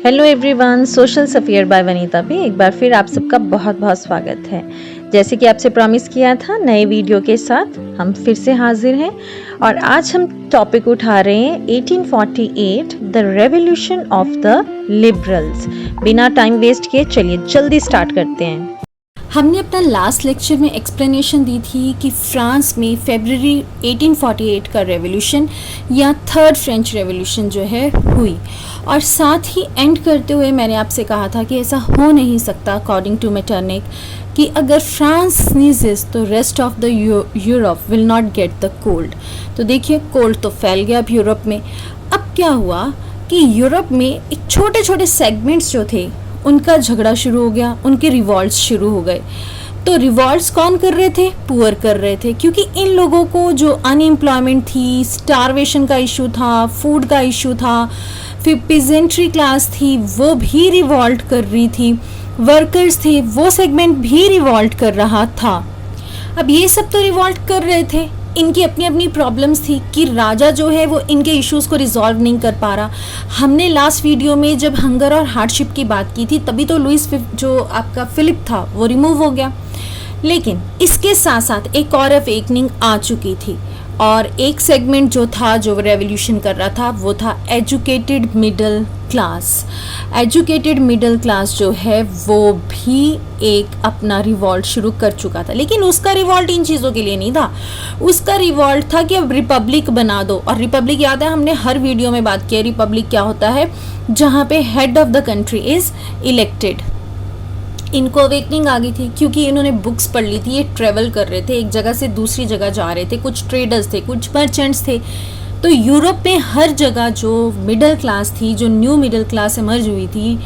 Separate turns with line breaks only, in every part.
Hello everyone, social sphere by Vanita पे एक बार फिर आप सबका बहुत बहुत स्वागत है। जैसे कि आपसे प्रॉमिस किया था, नए वीडियो के साथ हम फिर से हाजिर हैं और आज हम टॉपिक उठा रहे हैं 1848 the revolution of the liberals. बिना टाइम वेस्ट किए चलिए जल्दी स्टार्ट करते हैं।
हमने अपना लास्ट लेक्चर में एक्सप्लेनेशन दी थी कि फ्रांस में फरवरी 1848 का रेवोल्यूशन या थर्ड फ्रेंच रेवोल्यूशन जो है हुई, और साथ ही एंड करते हुए मैंने आपसे कहा था कि ऐसा हो नहीं सकता अकॉर्डिंग टू मेटरनिक कि अगर फ्रांस स्नीजेस तो rest of the Europe will not get the cold. तो देखिए कोल्ड तो फैल गया अब यूरोप में। अब क्या हुआ कि यूरोप में एक छोटे छोटे सेगमेंट्स जो थे उनका झगड़ा शुरू हो गया, उनके रिवॉल्ट्स शुरू हो गए। तो रिवॉल्ट्स कौन कर रहे थे? पुअर कर रहे थे, क्योंकि इन लोगों को जो अनएम्प्लॉयमेंट थी, स्टारवेशन का इशू था, फूड का इशू था, फिर पिजेंट्री क्लास थी वो भी रिवॉल्ट कर रही थी, वर्कर्स थे वो सेगमेंट भी रिवॉल्ट कर रहा था। अब ये सब तो रिवॉल्ट कर रहे थे, इनकी अपनी अपनी प्रॉब्लम्स थी कि राजा जो है वो इनके इश्यूज़ को रिजॉल्व नहीं कर पा रहा। हमने लास्ट वीडियो में जब हंगर और हार्डशिप की बात की थी तभी तो लुइस जो आपका फिलिप था वो रिमूव हो गया, लेकिन इसके साथ साथ एक और अवेकनिंग आ चुकी थी और एक सेगमेंट जो था जो रेवोल्यूशन कर रहा था वो था educated middle class. Educated middle class जो है वो भी एक अपना रिवॉल्ट शुरू कर चुका था, लेकिन उसका रिवॉल्ट इन चीज़ों के लिए नहीं था। उसका रिवॉल्ट था कि अब रिपब्लिक बना दो, और रिपब्लिक याद है हमने हर वीडियो में बात की है रिपब्लिक क्या होता है, जहाँ पे head of the country is elected. इनको अवेकनिंग आ गई थी क्योंकि इन्होंने बुक्स पढ़ ली थी, ये ट्रेवल कर रहे थे, एक जगह से दूसरी जगह जा रहे थे, कुछ ट्रेडर्स थे, कुछ मर्चेंट्स थे। तो यूरोप में हर जगह जो मिडिल क्लास थी, जो न्यू मिडिल क्लास इमर्ज हुई थी,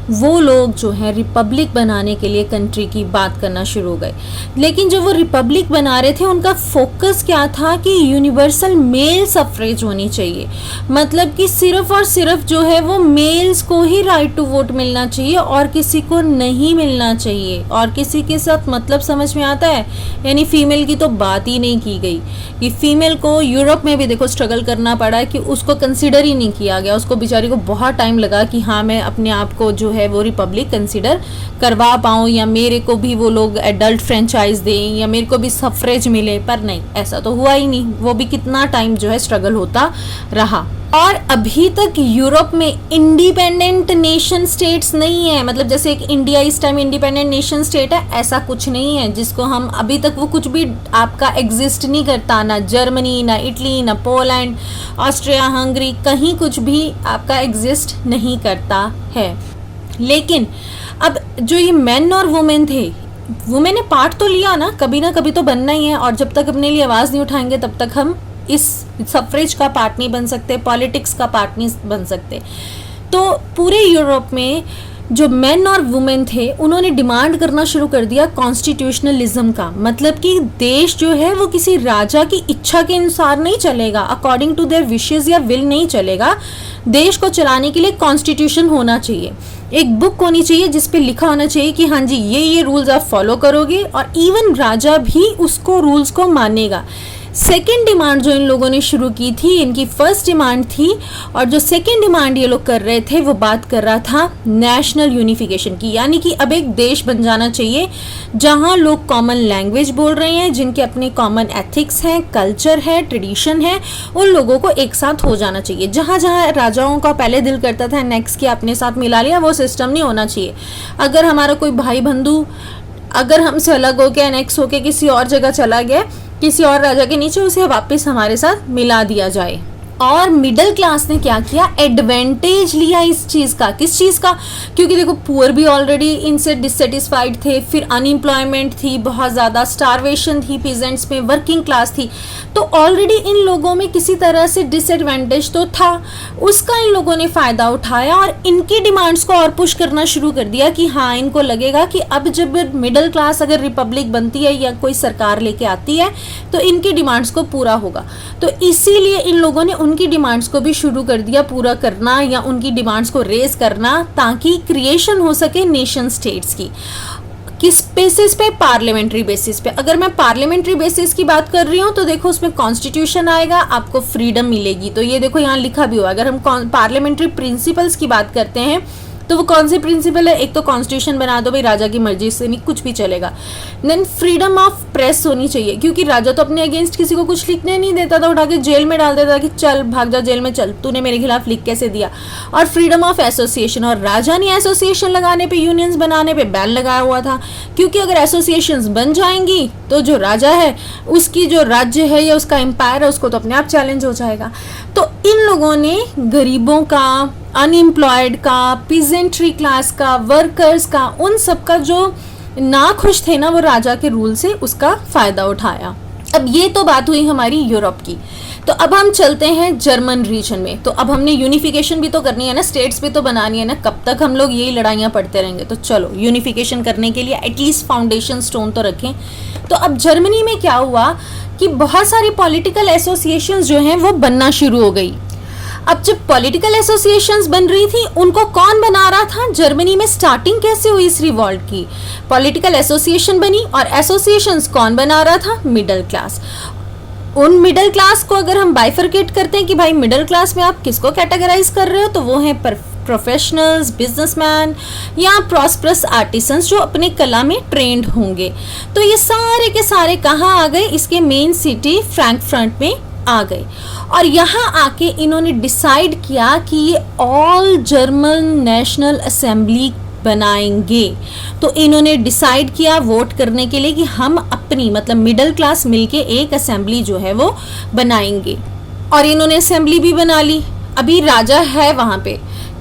वो लोग जो है रिपब्लिक बनाने के लिए कंट्री की बात करना शुरू हो गए। लेकिन जो वो रिपब्लिक बना रहे थे उनका फोकस क्या था कि यूनिवर्सल मेल सफ्रेज होनी चाहिए, मतलब कि सिर्फ और सिर्फ जो है वो मेल्स को ही राइट टू वोट मिलना चाहिए और किसी को नहीं मिलना चाहिए। और किसी के साथ मतलब समझ में आता है, यानी फीमेल की तो बात ही नहीं की गई कि फीमेल को यूरोप में भी देखो स्ट्रगल करना पड़ा कि उसको कंसिडर ही नहीं किया गया। उसको बेचारी को बहुत टाइम लगा कि हाँ मैं अपने आप को जो है वो रिपब्लिक कंसिडर करवा पाऊँ, या मेरे को भी वो लोग एडल्ट फ्रेंचाइज दें, या मेरे को भी सफ्रेज मिले, पर नहीं, ऐसा तो हुआ ही नहीं। वो भी कितना टाइम जो है स्ट्रगल होता रहा। और अभी तक यूरोप में इंडिपेंडेंट नेशन स्टेट्स नहीं है, मतलब जैसे एक इंडिया इस टाइम इंडिपेंडेंट नेशन स्टेट है, ऐसा कुछ नहीं है जिसको हम अभी तक वो कुछ भी आपका एग्जिस्ट नहीं करता। ना जर्मनी, ना इटली, ना पोलैंड, ऑस्ट्रिया, हंगरी, कहीं कुछ भी आपका एग्जिस्ट नहीं करता है। लेकिन अब जो ये मेन और वुमेन थे, वुमेन ने पार्ट तो लिया ना कभी तो बनना ही है, और जब तक अपने लिए आवाज़ नहीं उठाएंगे तब तक हम इस सफ्रेज का पार्ट नहीं बन सकते, पॉलिटिक्स का पार्ट नहीं बन सकते। तो पूरे यूरोप में जो मेन और वुमेन थे उन्होंने डिमांड करना शुरू कर दिया कॉन्स्टिट्यूशनलिज्म का, मतलब कि देश जो है वो किसी राजा की इच्छा के अनुसार नहीं चलेगा, अकॉर्डिंग टू देयर विशेस या विल नहीं चलेगा। देश को चलाने के लिए कॉन्स्टिट्यूशन होना चाहिए, एक बुक होनी चाहिए जिस पे लिखा होना चाहिए कि हाँ जी ये रूल्स आप फॉलो करोगे, और इवन राजा भी उसको रूल्स को मानेगा। सेकेंड डिमांड जो इन लोगों ने शुरू की थी, इनकी फर्स्ट डिमांड थी, और जो सेकेंड डिमांड ये लोग कर रहे थे वो बात कर रहा था नेशनल यूनिफिकेशन की, यानी कि अब एक देश बन जाना चाहिए जहां लोग कॉमन लैंग्वेज बोल रहे हैं, जिनके अपने कॉमन एथिक्स हैं, कल्चर है, ट्रेडिशन है, उन लोगों को एक साथ हो जाना चाहिए। जहां जहां राजाओं का पहले दिल करता था नेक्स्ट के अपने साथ मिला लिया, वो सिस्टम नहीं होना चाहिए। अगर हमारा कोई भाई बंधु अगर हमसे अलग हो गया, नेक्स्ट होके किसी और जगह चला गया, किसी और राजा के नीचे, उसे वापस हमारे साथ मिला दिया जाए। और मिडिल क्लास ने क्या किया, एडवांटेज लिया इस चीज़ का। किस चीज़ का? क्योंकि देखो पुअर भी ऑलरेडी इनसे डिससेटिस्फाइड थे, फिर अनएम्प्लॉयमेंट थी बहुत ज़्यादा, स्टारवेशन थी पीजेंट्स में, वर्किंग क्लास थी, तो ऑलरेडी इन लोगों में किसी तरह से डिसएडवांटेज तो था, उसका इन लोगों ने फ़ायदा उठाया और इनकी डिमांड्स को और पुश करना शुरू कर दिया कि हाँ इनको लगेगा कि अब जब मिडिल क्लास अगर रिपब्लिक बनती है या कोई सरकार लेके आती है तो इनकी डिमांड्स को पूरा होगा। तो इसीलिए इन लोगों ने उनकी डिमांड्स को भी शुरू कर दिया पूरा करना, या उनकी डिमांड्स को रेज करना, ताकि क्रिएशन हो सके नेशन स्टेट्स की। किस बेसिस पे? पार्लियामेंट्री बेसिस पे। अगर मैं पार्लियामेंट्री बेसिस की बात कर रही हूँ तो देखो उसमें कॉन्स्टिट्यूशन आएगा, आपको फ्रीडम मिलेगी। तो ये देखो यहाँ लिखा भी हुआ, अगर हम पार्लियामेंट्री प्रिंसिपल्स की बात करते हैं तो वो कौन से प्रिंसिपल है? एक तो कॉन्स्टिट्यूशन बना दो भाई, राजा की मर्जी से नहीं कुछ भी चलेगा। देन फ्रीडम ऑफ प्रेस होनी चाहिए, क्योंकि राजा तो अपने अगेंस्ट किसी को कुछ लिखने नहीं देता था, उठा के जेल में डाल देता कि चल भाग जा जेल में, चल तूने मेरे खिलाफ लिख कैसे दिया। और फ्रीडम ऑफ एसोसिएशन, और राजा ने एसोसिएशन लगाने पे, यूनियंस बनाने पे बैन लगाया हुआ था, क्योंकि अगर एसोसिएशंस बन जाएंगी तो जो राजा है उसकी जो राज्य है या उसका एम्पायर है उसको तो अपने आप चैलेंज हो जाएगा। तो इन लोगों ने गरीबों का, अनएम्प्लॉयड का, पीजेंट्री क्लास का, वर्कर्स का, उन सब का जो ना खुश थे ना वो राजा के रूल से, उसका फायदा उठाया। अब ये तो बात हुई हमारी यूरोप की। तो अब हम चलते हैं जर्मन रीजन में। तो अब हमने यूनिफिकेशन भी तो करनी है ना, स्टेट्स भी तो बनानी है ना, कब तक हम लोग यही लड़ाइयाँ पढ़ते रहेंगे। तो चलो यूनिफिकेशन करने के लिए एटलीस्ट फाउंडेशन स्टोन तो रखें। तो अब जर्मनी में क्या हुआ कि बहुत सारी पॉलिटिकल एसोसिएशंस जो हैं वो बनना शुरू हो गई। अब जब पॉलिटिकल एसोसिएशंस बन रही थी, उनको कौन बना रहा था? जर्मनी में स्टार्टिंग कैसे हुई इस रिवॉल्ट की? पॉलिटिकल एसोसिएशन बनी, और एसोसिएशंस कौन बना रहा था? Middle class. उन मिडिल क्लास को अगर हम बाइफरकेट करते हैं कि भाई मिडिल क्लास में आप किसको कैटेगराइज कर रहे हो, तो वो हैं प्रोफेशनल्स, बिजनेसमैन या प्रॉस्परस आर्टिसंस जो अपने कला में ट्रेंड होंगे। तो ये सारे के सारे कहाँ आ गए? इसके मेन सिटी फ्रैंकफर्ट में आ गए, और यहाँ आके इन्होंने डिसाइड किया कि ये ऑल जर्मन नेशनल असेंबली बनाएंगे। तो इन्होंने डिसाइड किया वोट करने के लिए कि हम अपनी मतलब मिडिल क्लास मिलके एक असेंबली जो है वो बनाएंगे, और इन्होंने असेंबली भी बना ली। अभी राजा है वहाँ पे,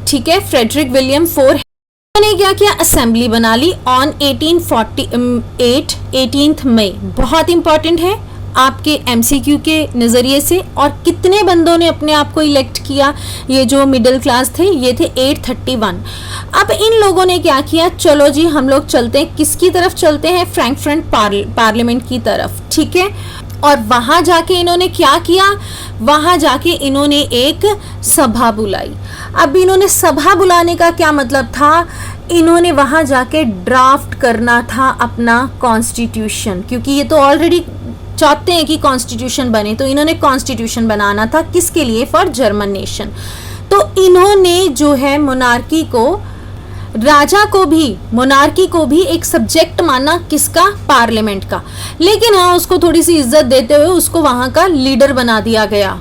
ठीक है, फ्रेडरिक विलियम 4। उन्होंने क्या किया? असेंबली बना ली ऑन 18 मई। बहुत इंपॉर्टेंट है आपके एमसीक्यू के नज़रिए से। और कितने बंदों ने अपने आप को इलेक्ट किया? ये जो मिडिल क्लास थे ये थे 831। अब इन लोगों ने क्या किया? चलो जी हम लोग चलते हैं, किसकी तरफ चलते हैं? फ्रैंकफर्ट पार्लियामेंट की तरफ, ठीक है। और वहाँ जाके इन्होंने क्या किया? वहाँ जाके इन्होंने एक सभा बुलाई। अब इन्होंने सभा बुलाने का क्या मतलब था? इन्होंने वहाँ जाके ड्राफ्ट करना था अपना कॉन्स्टिट्यूशन, क्योंकि ये तो ऑलरेडी चाहते हैं कि कॉन्स्टिट्यूशन बने, तो इन्होंने कॉन्स्टिट्यूशन बनाना था। किसके लिए? For German nation. तो इन्होंने जो है मोनार्की को, राजा को भी, मोनार्की को भी एक सब्जेक्ट माना, किसका? पार्लियामेंट का। लेकिन हाँ उसको थोड़ी सी इज्जत देते हुए उसको वहाँ का लीडर बना दिया गया।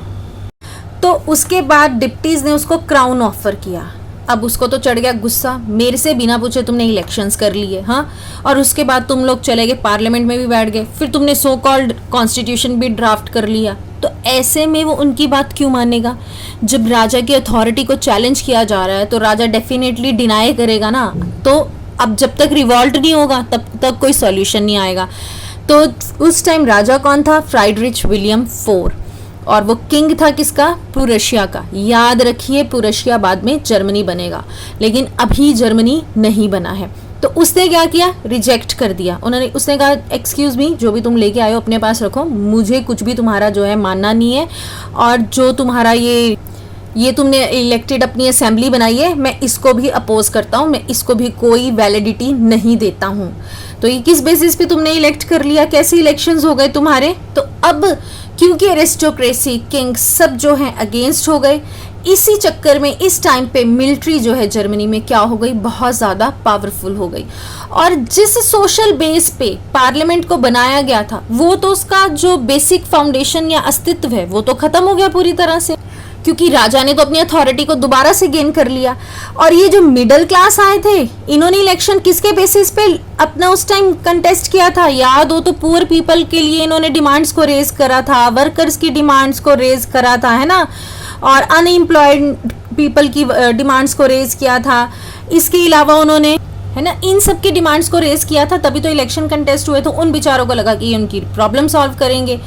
तो उसके बाद डिप्टीज ने उसको क्राउन ऑफर किया। अब उसको तो चढ़ गया गुस्सा, मेरे से बिना पूछे तुमने इलेक्शंस कर लिए, हाँ, और उसके बाद तुम लोग चले गए पार्लियामेंट में भी बैठ गए, फिर तुमने सो कॉल्ड कॉन्स्टिट्यूशन भी ड्राफ्ट कर लिया। तो ऐसे में वो उनकी बात क्यों मानेगा? जब राजा की अथॉरिटी को चैलेंज किया जा रहा है तो राजा डेफिनेटली डिनाई करेगा ना। तो अब जब तक रिवॉल्ट नहीं होगा तब तक कोई सॉल्यूशन नहीं आएगा। तो उस टाइम राजा कौन था? फ्रेडरिक विलियम 4, और वो किंग था किसका? प्रूशिया का। याद रखिए प्रूशिया बाद में जर्मनी बनेगा, लेकिन अभी जर्मनी नहीं बना है। तो उसने क्या किया? रिजेक्ट कर दिया। उसने कहा एक्सक्यूज मी, जो भी तुम लेके आए हो अपने पास रखो, मुझे कुछ भी तुम्हारा जो है मानना नहीं है, और जो तुम्हारा ये तुमने इलेक्टेड अपनी असेंबली बनाई है मैं इसको भी अपोज करता हूँ, मैं इसको भी कोई वैलिडिटी नहीं देता हूँ। तो ये किस बेसिस पे तुमने इलेक्ट कर लिया? कैसे इलेक्शंस हो गए तुम्हारे? तो अब क्योंकि एरिस्टोक्रेसी, किंग सब जो हैं अगेंस्ट हो गए, इसी चक्कर में इस टाइम पे मिलिट्री जो है जर्मनी में क्या हो गई? बहुत ज़्यादा पावरफुल हो गई। और जिस सोशल बेस पे पार्लियामेंट को बनाया गया था वो तो उसका जो बेसिक फाउंडेशन या अस्तित्व है वो तो खत्म हो गया पूरी तरह से, क्योंकि राजा ने तो अपनी अथॉरिटी को दोबारा से गेन कर लिया। और ये जो मिडिल क्लास आए थे इन्होंने इलेक्शन किसके बेसिस पे अपना उस टाइम कंटेस्ट किया था? याद हो तो पुअर पीपल के लिए इन्होंने डिमांड्स को रेज करा था, वर्कर्स की डिमांड्स को रेज करा था, है ना, और अनएम्प्लॉयड पीपल की डिमांड्स को रेज किया था। इसके अलावा उन्होंने, है ना, इन सब की डिमांड्स को रेज किया था, तभी तो इलेक्शन कंटेस्ट हुए। तो उन बेचारों को लगा कि उनकी प्रॉब्लम सॉल्व करेंगे।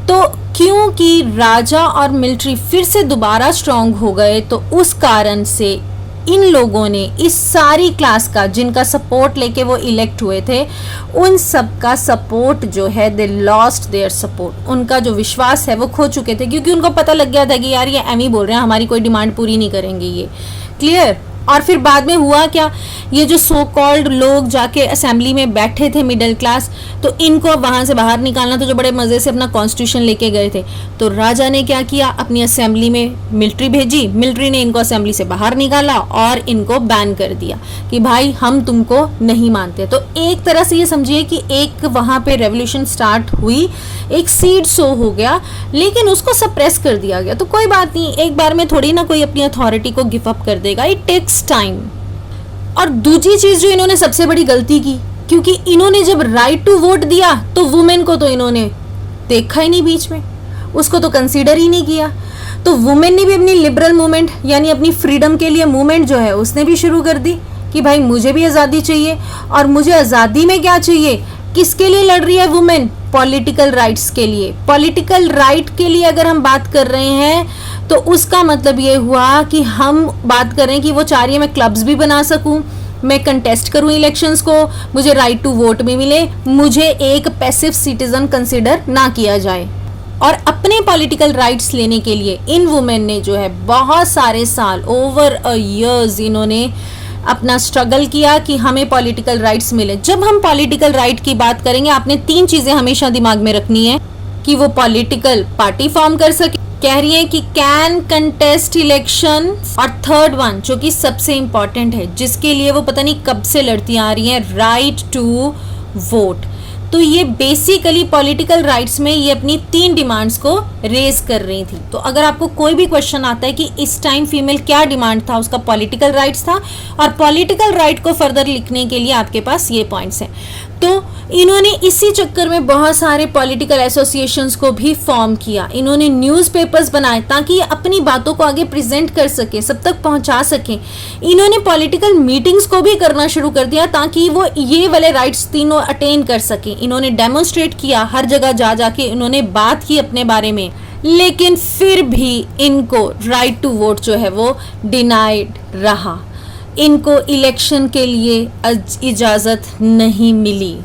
तो क्योंकि राजा और मिलिट्री फिर से दोबारा स्ट्रांग हो गए, तो उस कारण से इन लोगों ने इस सारी क्लास का, जिनका सपोर्ट लेके वो इलेक्ट हुए थे, उन सब का सपोर्ट जो है दे लॉस्ट देयर सपोर्ट। उनका जो विश्वास है वो खो चुके थे, क्योंकि उनको पता लग गया था कि यार ये एम ही बोल रहे हैं, हमारी कोई डिमांड पूरी नहीं करेंगे ये। क्लियर? और फिर बाद में हुआ क्या, ये जो सो कॉल्ड लोग जाके असेंबली में बैठे थे मिडिल क्लास, तो इनको अब वहाँ से बाहर निकालना, तो जो बड़े मज़े से अपना कॉन्स्टिट्यूशन लेके गए थे, तो राजा ने क्या किया, अपनी असेंबली में मिलिट्री भेजी, मिलिट्री ने इनको असेंबली से बाहर निकाला और इनको बैन कर दिया कि भाई हम तुमको नहीं मानते। तो एक तरह से ये समझिए कि एक वहाँ पे रेवोल्यूशन स्टार्ट हुई, एक सीड सो हो गया, लेकिन उसको सप्रेस कर दिया गया। तो कोई बात नहीं, एक बार में थोड़ी ना कोई अपनी अथॉरिटी को गिव अप कर देगा, इट टेक्स टाइम। और दूसरी चीज जो इन्होंने सबसे बड़ी गलती की, क्योंकि इन्होंने जब राइट टू वोट दिया तो वुमेन को तो इन्होंने देखा ही नहीं, बीच में उसको तो कंसीडर ही नहीं किया। तो वुमेन ने भी अपनी लिबरल मूवमेंट यानी अपनी फ्रीडम के लिए मूवमेंट जो है उसने भी शुरू कर दी कि भाई मुझे भी आज़ादी चाहिए। और मुझे आज़ादी में क्या चाहिए, किसके लिए लड़ रही है वुमेन, पॉलिटिकल राइट्स के लिए। पॉलिटिकल राइट के लिए अगर हम बात कर रहे हैं तो उसका मतलब ये हुआ कि हम बात कर रहे हैं कि वो चाह रही है मैं क्लब्स भी बना सकूं, मैं कंटेस्ट करूं इलेक्शंस को, मुझे राइट टू वोट भी मिले, मुझे एक पैसिव सिटीजन कंसिडर ना किया जाए। और अपने पॉलिटिकल राइट्स लेने के लिए इन वुमेन ने जो है बहुत सारे साल, ओवर अ इयर्स, इन्होंने अपना स्ट्रगल किया कि हमें पॉलिटिकल राइट्स मिले। जब हम पॉलिटिकल राइट की बात करेंगे, आपने 3 चीजें हमेशा दिमाग में रखनी है कि वो पॉलिटिकल पार्टी फॉर्म कर सके, कह रही है कि कैन कंटेस्ट इलेक्शन, और थर्ड वन जो कि सबसे इंपॉर्टेंट है, जिसके लिए वो पता नहीं कब से लड़ती आ रही है, राइट टू वोट। तो ये बेसिकली पॉलिटिकल राइट्स में ये अपनी 3 डिमांड्स को रेज कर रही थी। तो अगर आपको कोई भी क्वेश्चन आता है कि इस टाइम फीमेल क्या डिमांड था, उसका पॉलिटिकल राइट्स था, और पॉलिटिकल राइट को फर्दर लिखने के लिए आपके पास ये पॉइंट्स हैं। तो इन्होंने इसी चक्कर में बहुत सारे पॉलिटिकल एसोसिएशंस को भी फॉर्म किया, इन्होंने न्यूज़पेपर्स बनाए ताकि ये अपनी बातों को आगे प्रेजेंट कर सके, सब तक पहुंचा सकें। इन्होंने पॉलिटिकल मीटिंग्स को भी करना शुरू कर दिया ताकि वो ये वाले राइट्स तीनों अटेन कर सकें। इन्होंने डेमोन्स्ट्रेट किया, हर जगह जा जाके इन्होंने बात की अपने बारे में, लेकिन फिर भी इनको राइट टू वोट जो है वो डिनाइड रहा। इनको इलेक्शन के लिए इजाज़त नहीं मिली,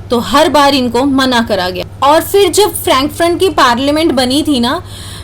तो हर बार इनको मना करा गया। और फिर जब फ्रैंकफर्ट की पार्लियामेंट बनी थी ना,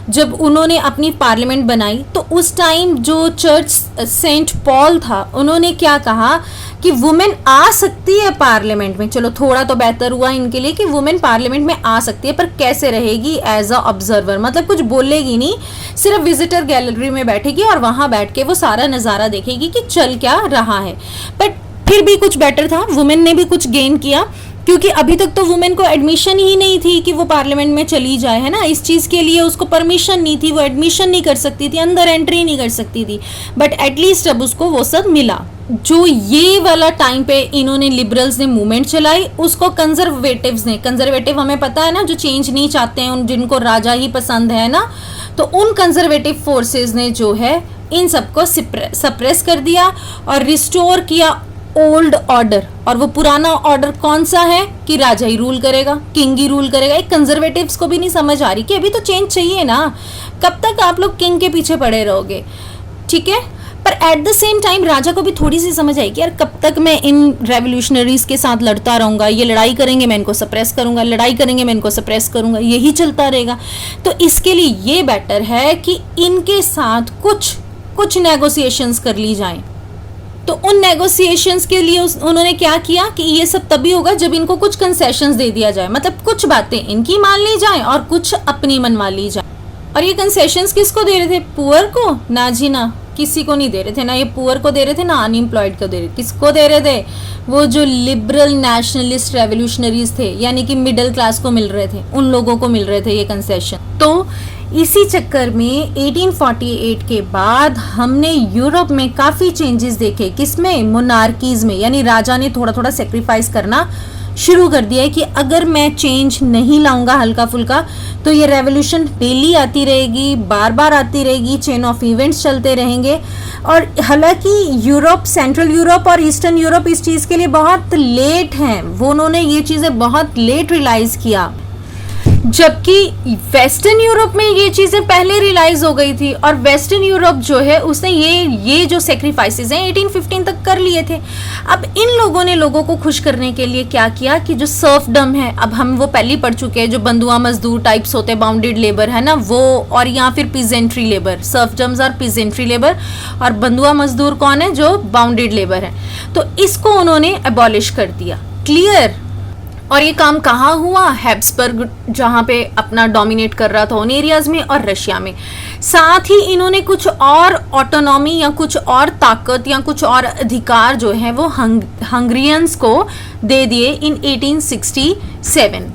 जब उन्होंने अपनी पार्लियामेंट बनाई, तो उस टाइम जो चर्च सेंट पॉल था, उन्होंने क्या कहा कि वुमेन आ सकती है पार्लियामेंट में। चलो थोड़ा तो बेहतर हुआ इनके लिए कि वुमेन पार्लियामेंट में आ सकती है, पर कैसे रहेगी, एज अ ऑब्जर्वर, मतलब कुछ बोलेगी नहीं, सिर्फ विजिटर गैलरी में बैठेगी और वहाँ बैठ के वो सारा नज़ारा देखेगी कि चल क्या रहा है। बट फिर भी कुछ बेटर था, वुमेन ने भी कुछ गेन किया, क्योंकि अभी तक तो वुमेन को एडमिशन ही नहीं थी कि वो पार्लियामेंट में चली जाए, है ना। इस चीज़ के लिए उसको परमिशन नहीं थी, वो एडमिशन नहीं कर सकती थी, अंदर एंट्री नहीं कर सकती थी। बट एटलीस्ट अब उसको वो सब मिला। जो ये वाला टाइम पे इन्होंने लिबरल्स ने मूवमेंट चलाई, उसको कंजर्वेटिव्स ने, कंजर्वेटिव हमें पता है ना, जो चेंज नहीं चाहते हैं, उन जिनको राजा ही पसंद है ना, तो उन कंजर्वेटिव फोर्सेस ने जो है इन सबको सप्रेस कर दिया और रिस्टोर किया ओल्ड ऑर्डर। और वो पुराना ऑर्डर कौन सा है कि राजा ही रूल करेगा, किंग ही रूल करेगा। एक कंजर्वेटिव्स को भी नहीं समझ आ रही कि अभी तो चेंज चाहिए ना, कब तक आप लोग किंग के पीछे पड़े रहोगे, ठीक है। पर एट द सेम टाइम राजा को भी थोड़ी सी समझ आई कि यार कब तक मैं इन रेवोल्यूशनरीज के साथ लड़ता रहूंगा, ये लड़ाई करेंगे मैं इनको सप्रेस करूंगा, लड़ाई करेंगे मैं इनको सप्रेस करूंगा, यही चलता रहेगा। तो इसके लिए ये बेटर है कि इनके साथ कुछ नेगोशिएशंस कर ली जाएं। तो उन नेगोशिएशंस के लिए उन्होंने क्या किया कि ये सब तभी होगा जब इनको कुछ कंसेशंस दे दिया जाए, मतलब कुछ बातें इनकी मान ली जाए और कुछ अपनी मनवा ली जाए। और ये कंसेशंस किसको दे रहे थे, पुअर को? ना जी ना, किसी को नहीं दे रहे थे, ना ये पुअर को दे रहे थे, ना अनएम्प्लॉयड को दे रहे थे। किसको दे रहे थे? वो जो लिबरल नेशनलिस्ट रेवोल्यूशनरीज थे, यानी कि मिडिल क्लास को मिल रहे थे, उन लोगों को मिल रहे थे ये कंसेशन। तो इसी चक्कर में 1848 के बाद हमने यूरोप में काफ़ी चेंजेस देखे। किसमें? मोनार्कीज में, यानी राजा ने थोड़ा थोड़ा सेक्रीफाइस करना शुरू कर दिया है कि अगर मैं चेंज नहीं लाऊंगा हल्का फुल्का तो ये रेवोल्यूशन डेली आती रहेगी, बार बार आती रहेगी, चेन ऑफ इवेंट्स चलते रहेंगे। और हालांकि यूरोप, सेंट्रल यूरोप और ईस्टर्न यूरोप इस चीज़ के लिए बहुत लेट हैं, वो उन्होंने ये चीज़ें बहुत लेट रियलाइज़ किया। जबकि वेस्टर्न यूरोप में ये चीज़ें पहले रियलाइज हो गई थी और वेस्टर्न यूरोप जो है उसने ये जो सेक्रीफाइसेस हैं 1815 तक कर लिए थे। अब इन लोगों ने लोगों को खुश करने के लिए क्या किया कि जो सर्फडम है, अब हम वो पहले पढ़ चुके हैं, जो बंधुआ मजदूर टाइप्स होते हैं, बाउंडेड लेबर है ना वो, और या फिर पीजेंट्री लेबर। सर्फडम्स और पीजेंट्री लेबर, और बंधुआ मजदूर कौन है? जो बाउंडेड लेबर है। तो इसको उन्होंने एबॉलिश कर दिया। क्लियर? और ये काम कहाँ हुआ? हैब्सबर्ग जहाँ पे अपना डोमिनेट कर रहा था उन एरियाज में, और रशिया में। साथ ही इन्होंने कुछ और ऑटोनॉमी या कुछ और ताकत या कुछ और अधिकार जो है वो हंगरियंस को दे दिए इन 1867।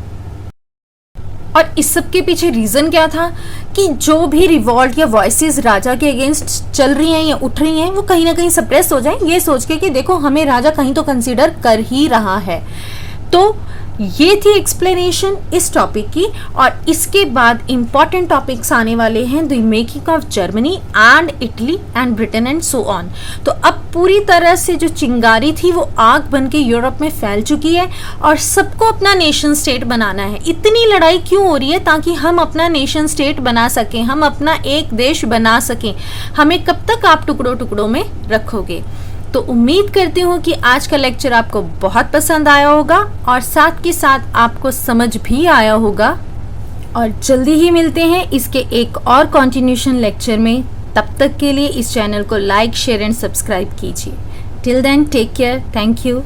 और इस सब के पीछे रीज़न क्या था कि जो भी रिवॉल्ट या वॉइसेस राजा के अगेंस्ट चल रही हैं या उठ रही हैं वो कहीं ना कहीं सप्रेस हो जाए, ये सोच के कि देखो हमें राजा कहीं तो कंसीडर कर ही रहा है। तो ये थी एक्सप्लेनेशन इस टॉपिक की। और इसके बाद इंपॉर्टेंट टॉपिक्स आने वाले हैं, the making of Germany and Italy and Britain and so on. तो अब पूरी तरह से जो चिंगारी थी वो आग बन के यूरोप में फैल चुकी है और सबको अपना नेशन स्टेट बनाना है। इतनी लड़ाई क्यों हो रही है? ताकि हम अपना नेशन स्टेट बना सकें, हम अपना एक देश बना सकें। हमें कब तक आप टुकड़ों टुकड़ों में रखोगे? तो उम्मीद करती हूँ कि आज का लेक्चर आपको बहुत पसंद आया होगा और साथ के साथ आपको समझ भी आया होगा। और जल्दी ही मिलते हैं इसके एक और कंटिन्यूशन लेक्चर में। तब तक के लिए इस चैनल को लाइक, शेयर एंड सब्सक्राइब कीजिए। Till then take care. Thank you.